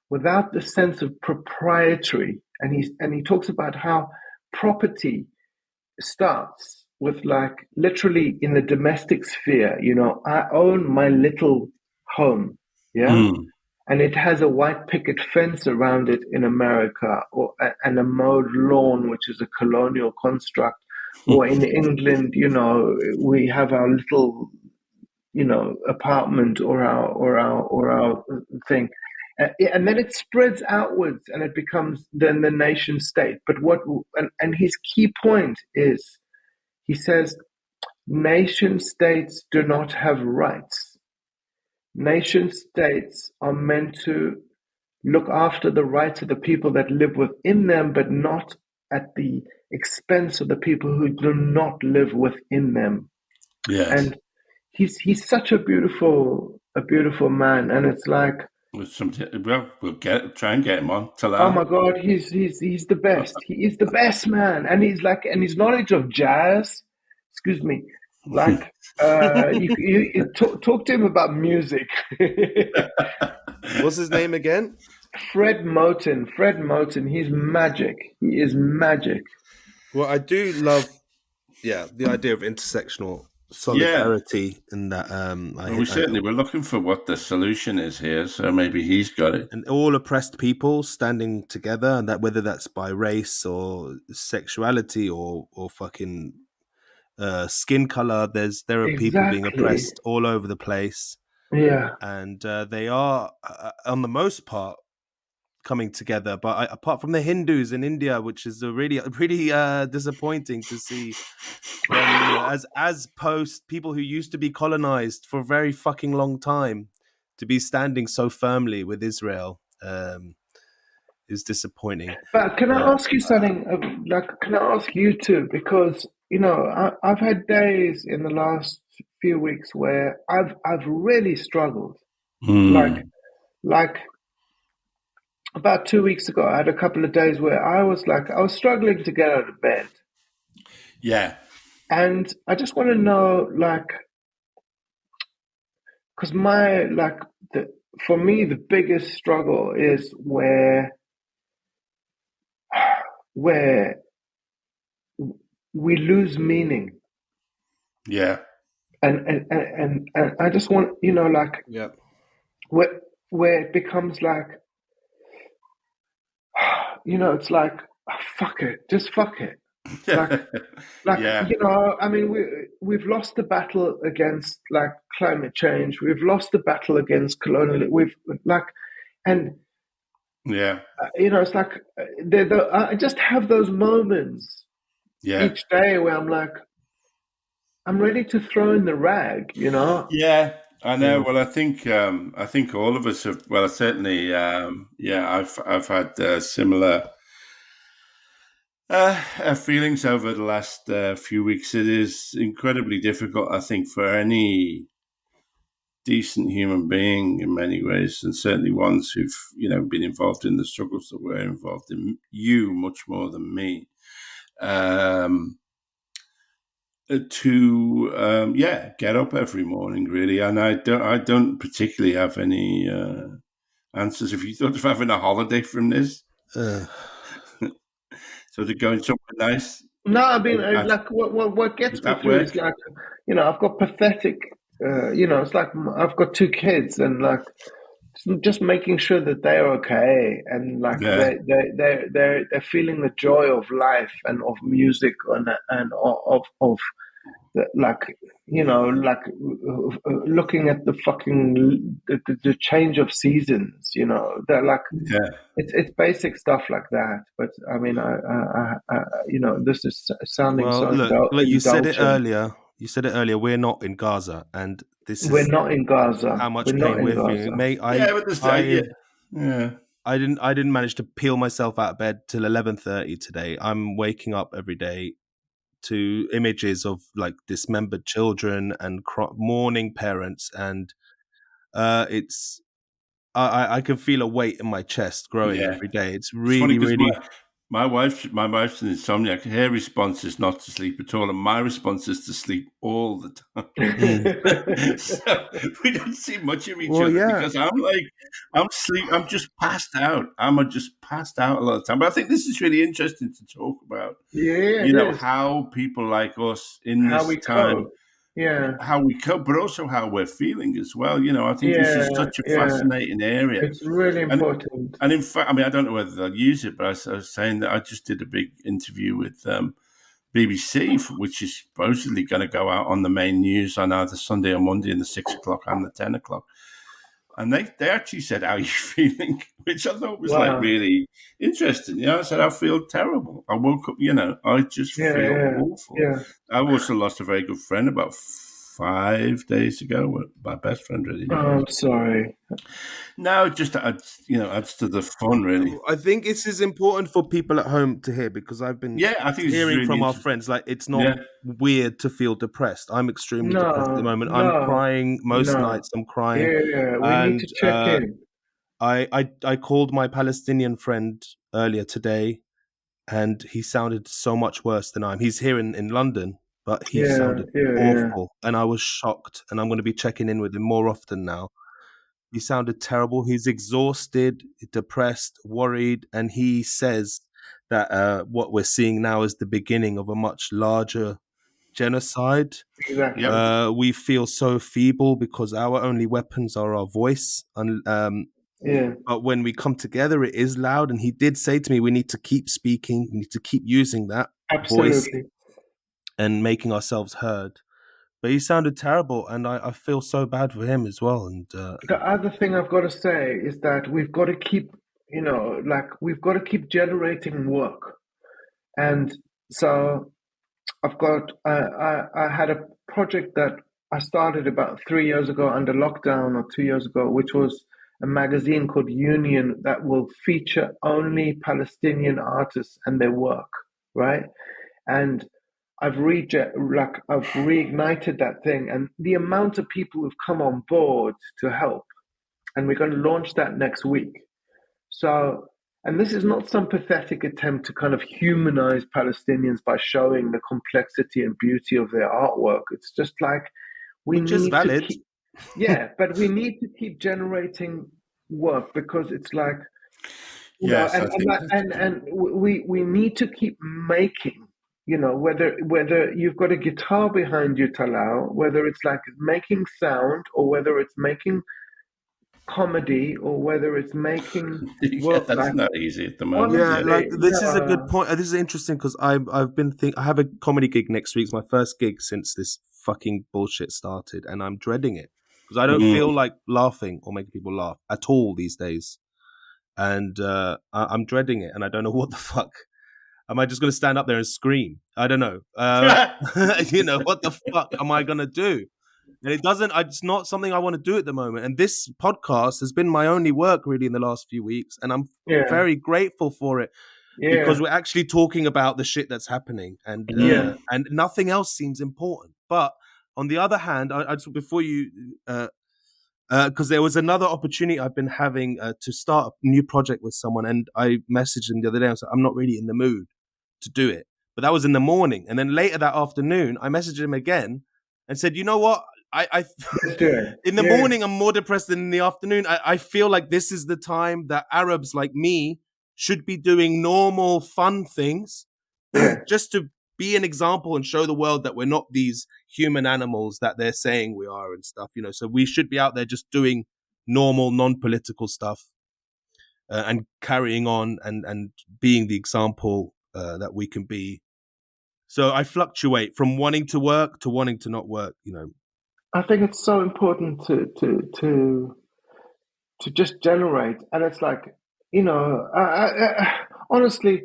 without the sense of proprietary. And he talks about how property starts with, like, literally in the domestic sphere. I own my little home, yeah, and it has a white picket fence around it in America, and a mowed lawn, which is a colonial construct. Or in England, we have our little, apartment, or our thing. And then it spreads outwards, and it becomes then the nation state. But and his key point is, he says, nation states do not have rights. Nation states are meant to look after the rights of the people that live within them, but not at the expense of the people who do not live within them. Yes. And he's such a beautiful man, and it's like, we'll try and get him on. Oh my God, he's the best. He is the best, man. And and his knowledge of jazz, excuse me, like, you talk to him about music. What's his name again? Fred Moten. He's magic. He is magic. Well, I do love, the idea of intersectional solidarity, and that we're looking for what the solution is here, so maybe he's got it. And all oppressed people standing together, and that whether that's by race or sexuality or fucking skin color, there are people being oppressed all over the place. Yeah, and they are on the most part coming together, but apart from the Hindus in India, which is really disappointing to see them, as post people who used to be colonized for a very fucking long time, to be standing so firmly with Israel, is disappointing. But can I ask you something? Can I ask you too? Because I've had days in the last few weeks where I've really struggled. Like about 2 weeks ago, I had a couple of days where I was struggling to get out of bed. Yeah. And I just want to know, because for me, the biggest struggle is where we lose meaning. Yeah. And I just want, where it becomes like, it's like, fuck it, just fuck it. I mean, we've lost the battle against, like, climate change. We've lost the battle against colonialism. It's like, I just have those moments each day where I'm like, I'm ready to throw in the rag, Yeah, I know. Well, I think all of us have. Well, certainly, I've had similar Feelings over the last few weeks. It is incredibly difficult, I think, for any decent human being in many ways, and certainly ones who've been involved in the struggles that we're involved in. You much more than me. To get up every morning really, and I don't particularly have any answers. If you thought of having a holiday from this, so they're going somewhere nice. No, I mean, like what gets me through is like, I've got pathetic, it's like I've got two kids, and like just making sure that they're okay, and like they're feeling the joy of life and of music and of like looking at the fucking the change of seasons, they're like it's basic stuff like that. But I mean, I this is sounding so look, you said it indulgent. earlier. We're not in Gaza, and We're not in Gaza. how much We're pain not in we're Gaza. feeling. Mate, I didn't manage to peel myself out of bed till 11:30 today. I'm waking up every day to images of like dismembered children and mourning parents, and it's I can feel a weight in my chest growing every day. It's really, really. My wife's an insomniac. Her response is not to sleep at all, and my response is to sleep all the time. So we don't see much of each other because I'm just passed out. I'm just passed out a lot of time. But I think this is really interesting to talk about. How people like us in this time. How we cope, but also how we're feeling as well. I think this is such a fascinating area. It's really important. And in fact, I mean, I don't know whether they'll use it, but I was saying that I just did a big interview with BBC, which is supposedly going to go out on the main news on either Sunday or Monday in the 6 o'clock and the 10 o'clock. And they actually said, "How are you feeling?" Which I thought was like really interesting. I said, "I feel terrible. I woke up, I just feel awful." I also lost a very good friend about 5 days ago. My best friend, really. Oh, I'm sorry. No, just adds to the fun, really. I think this is important for people at home to hear, because I've been hearing from our friends, like, it's not weird to feel depressed. I'm extremely depressed at the moment. I'm crying most nights. I'm crying. We need to check in. I called my Palestinian friend earlier today, and he sounded so much worse than I am. He's here in London, but he sounded awful, and I was shocked, and I'm going to be checking in with him more often now. He sounded terrible. He's exhausted, depressed, worried, and he says that what we're seeing now is the beginning of a much larger genocide. Exactly. We feel so feeble because our only weapons are our voice. But when we come together, it is loud. And he did say to me, we need to keep speaking. We need to keep using that voice and making ourselves heard. But he sounded terrible, and I feel so bad for him as well. And the other thing I've got to say is that we've got to keep, we've got to keep generating work. And so I've got, I had a project that I started about 3 years ago under lockdown, or 2 years ago, which was a magazine called Union that will feature only Palestinian artists and their work, right? And I've reignited that thing, and the amount of people who've come on board to help, and we're going to launch that next week. So, and this is not some pathetic attempt to kind of humanize Palestinians by showing the complexity and beauty of their artwork. It's just like which is valid. But we need to keep generating work, because it's like, we need to keep making. Whether you've got a guitar behind you, Talal, whether it's like making sound, or whether it's making comedy, or whether it's making that's not easy at the moment. This is a good point. This is interesting, because I have a comedy gig next week. It's my first gig since this fucking bullshit started, and I'm dreading it because I don't feel like laughing or making people laugh at all these days, and I'm dreading it, and I don't know what the fuck. Am I just going to stand up there and scream? I don't know. What the fuck am I going to do? And it's not something I want to do at the moment. And this podcast has been my only work really in the last few weeks. And I'm very grateful for it. because we're actually talking about the shit that's happening, and nothing else seems important. But on the other hand, I just, before you, because there was another opportunity I've been having to start a new project with someone, and I messaged him the other day. I was like, I'm not really in the mood to do it, but that was in the morning, and then later that afternoon, I messaged him again and said, you know what? I in the morning I'm more depressed than in the afternoon. I feel like this is the time that Arabs like me should be doing normal fun things, just to be an example and show the world that we're not these human animals that they're saying we are and stuff, so we should be out there just doing normal non-political stuff, and carrying on and being the example that we can be. So I fluctuate from wanting to work to wanting to not work, I think it's so important to just generate, and it's like, honestly,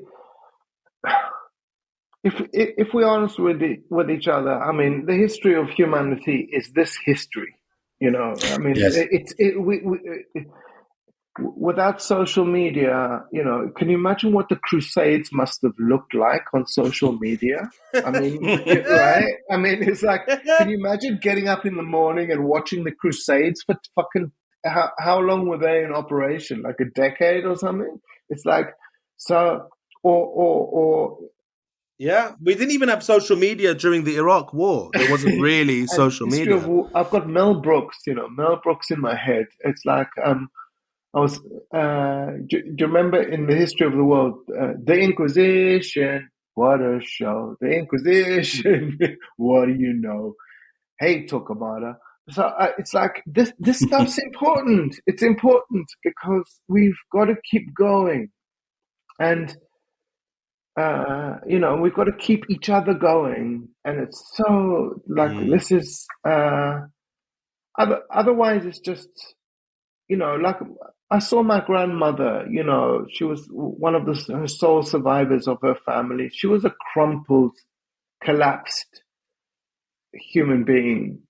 if we're honest with each other, I mean, the history of humanity is this history. I mean, without social media, can you imagine what the Crusades must have looked like on social media? I mean, right? I mean, it's like, can you imagine getting up in the morning and watching the Crusades for fucking, how long were they in operation? Like a decade or something? It's like, so, or yeah, we didn't even have social media during the Iraq War. There wasn't really social media. I've got Mel Brooks, Mel Brooks in my head. It's like, I was. Do you remember in the history of the world, the Inquisition? What a show! The Inquisition. What do you know? Hey, Torquemada. So it's like this stuff's important. It's important because we've got to keep going, and we've got to keep each other going. And it's so like this is. Otherwise, it's just. Like I saw my grandmother, she was one of her sole survivors of her family. She was a crumpled, collapsed human being.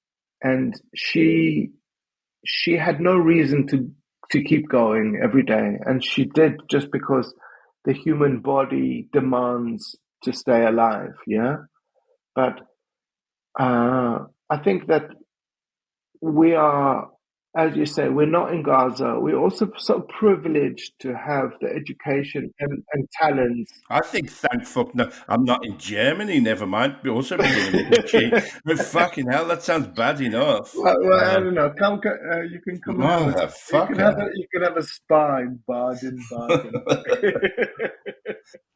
And she had no reason to keep going every day. And she did just because the human body demands to stay alive. Yeah. But I think that we are, as you say, we're not in Gaza. We're also so privileged to have the education and talents. I think, thank fuck, no, I'm not in Germany, never mind. We also beginning with G. But fucking hell, that sounds bad enough. Well, I don't know. You can come and have you can have a spa in Baden.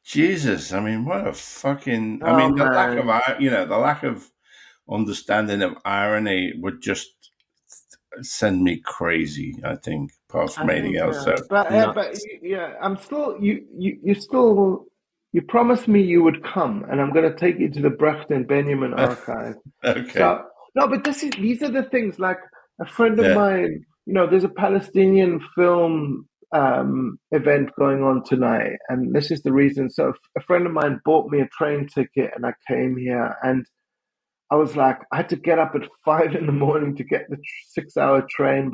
Jesus, I mean, what a fucking... I mean, the lack of understanding of irony would just send me crazy, I think, apart from anything else. So. But I'm still... You promised me you would come, and I'm going to take you to the Brecht and Benjamin archive. Okay. So, no, but these are the things, like a friend of mine, there's a Palestinian film event going on tonight, and this is the reason. So a friend of mine bought me a train ticket, and I came here, and I was like, I had to get up at 5 a.m. to get the 6-hour train,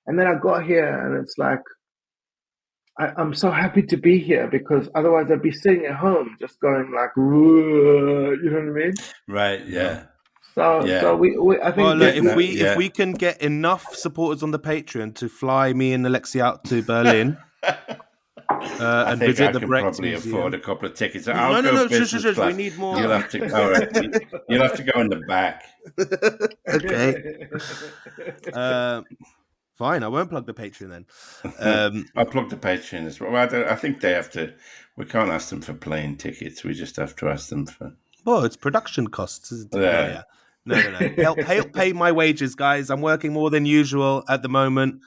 and then I got here, and it's like, I'm so happy to be here, because otherwise I'd be sitting at home just going like, you know what I mean? Right. Yeah. So I think. Well, look, if we can get enough supporters on the Patreon to fly me and Alexi out to Berlin. I think I can probably afford a couple of tickets. No, shush, we need more. You'll have to go. You'll have to go in the back. Okay. Fine, I won't plug the Patreon then. I'll plug the Patreon as well. I think they have to. We can't ask them for plane tickets. We just have to ask them for. Well, it's production costs, isn't it? Yeah. No. Help pay my wages, guys. I'm working more than usual at the moment.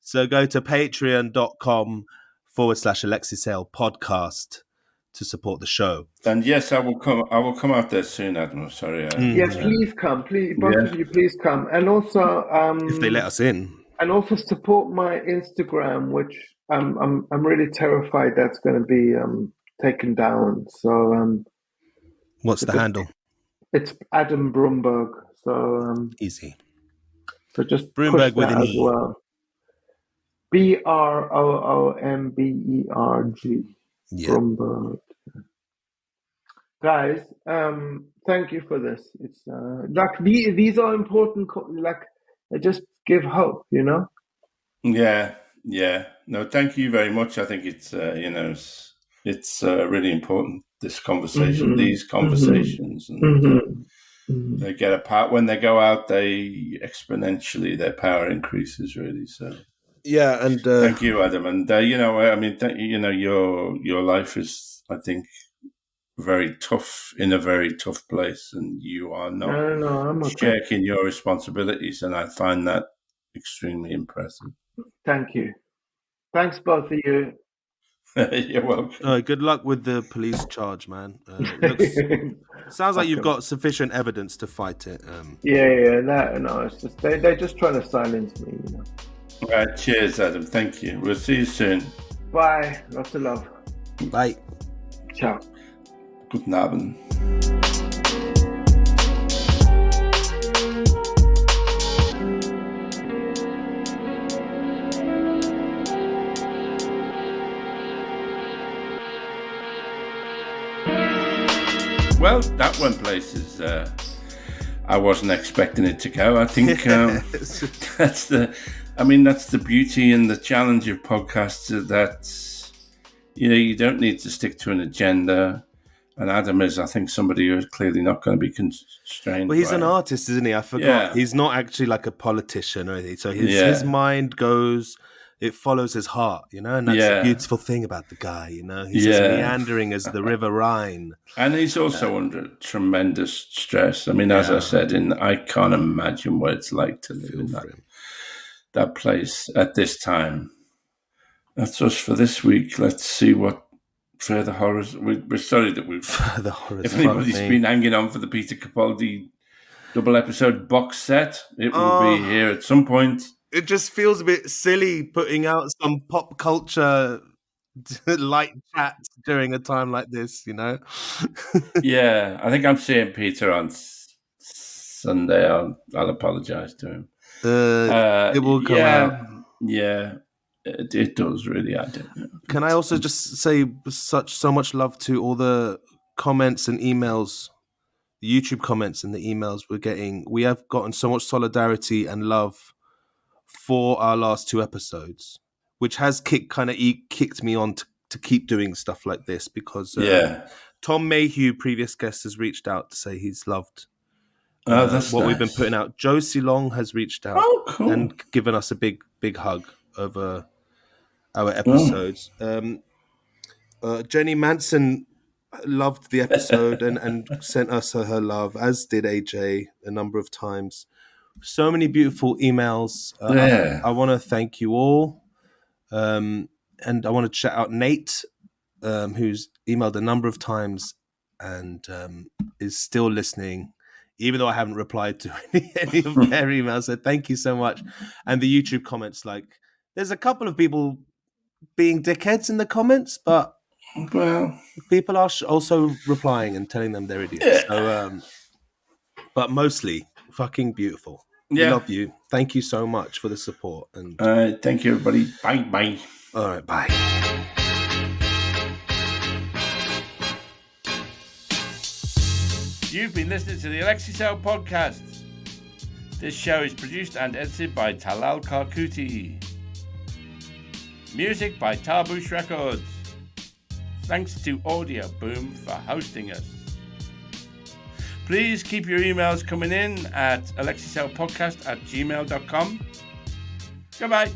So go to patreon.com/alexeisaylepodcast to support the show. And yes, I will come out there soon, Adam. Sorry. Yes, please come. Please, both of you, please come. And also, if they let us in. And also support my Instagram, which I'm really terrified that's going to be taken down. So what's the handle? It's Adam Broomberg. So easy. So just Broomberg with an E. Well. Broomberg. Broomberg. Guys, thank you for this. It's like these are important. Like they just give hope, you know. Yeah. No, thank you very much. I think it's it's really important. This conversation, these conversations, and they get apart when they go out. They exponentially their power increases really. So yeah, and thank you, Adam. And your life is, I think, very tough, in a very tough place, and you are not I'm okay. shirking your responsibilities, and I find that extremely impressive. Thank you. Thanks, both of you. You're welcome. Good luck with the police charge, man. Sounds like you've got sufficient evidence to fight it. It's just they're just trying to silence me, you know. All right, cheers, Adam. Thank you. We'll see you soon. Bye. Lots of love. Bye. Ciao. Guten Abend. Well, that went places I wasn't expecting it to go. I think that's the beauty and the challenge of podcasts, that you don't need to stick to an agenda. And Adam is, I think, somebody who's clearly not going to be constrained. Well, he's an artist, isn't he? I forgot. Yeah. He's not actually like a politician or anything. So his mind goes, it follows his heart, and that's the beautiful thing about the guy, He's as meandering as the River Rhine. And he's also under tremendous stress. I mean, as I said, I can't imagine what it's like to live in that place at this time. That's us for this week. Let's see what further horrors. We're sorry that we've. Further horrors. If anybody's been hanging on for the Peter Capaldi double episode box set, it will be here at some point. It just feels a bit silly putting out some pop culture light chat during a time like this, Yeah, I think I'm seeing Peter on Sunday. I'll apologize to him. It will come out. Yeah. It does really. I don't know. Can I also just say so much love to all the comments and emails, the YouTube comments and the emails we're getting. We have gotten so much solidarity and love for our last 2 episodes, which has kicked me on to keep doing stuff like this, because Tom Mayhew, previous guest, has reached out to say he's loved what we've been putting out. Josie Long has reached out and given us a big hug over our episodes. Jenny Manson loved the episode and sent us her love, as did AJ a number of times. So many beautiful emails. I want to thank you all. And I want to shout out Nate, who's emailed a number of times and is still listening, even though I haven't replied to any of their emails. So thank you so much. And the YouTube comments, there's a couple of people being dickheads in the comments, but people are also replying and telling them they're idiots. Yeah. So, but mostly fucking beautiful. We love you. Thank you so much for the support. And thank you, everybody. Bye. All right, bye. You've been listening to the alexeisaylepodcast. This show is produced and edited by Talal Karkuti. Music by Tarbush Records. Thanks to Audio Boom for hosting us. Please keep your emails coming in at alexeisaylepodcast@gmail.com. Goodbye.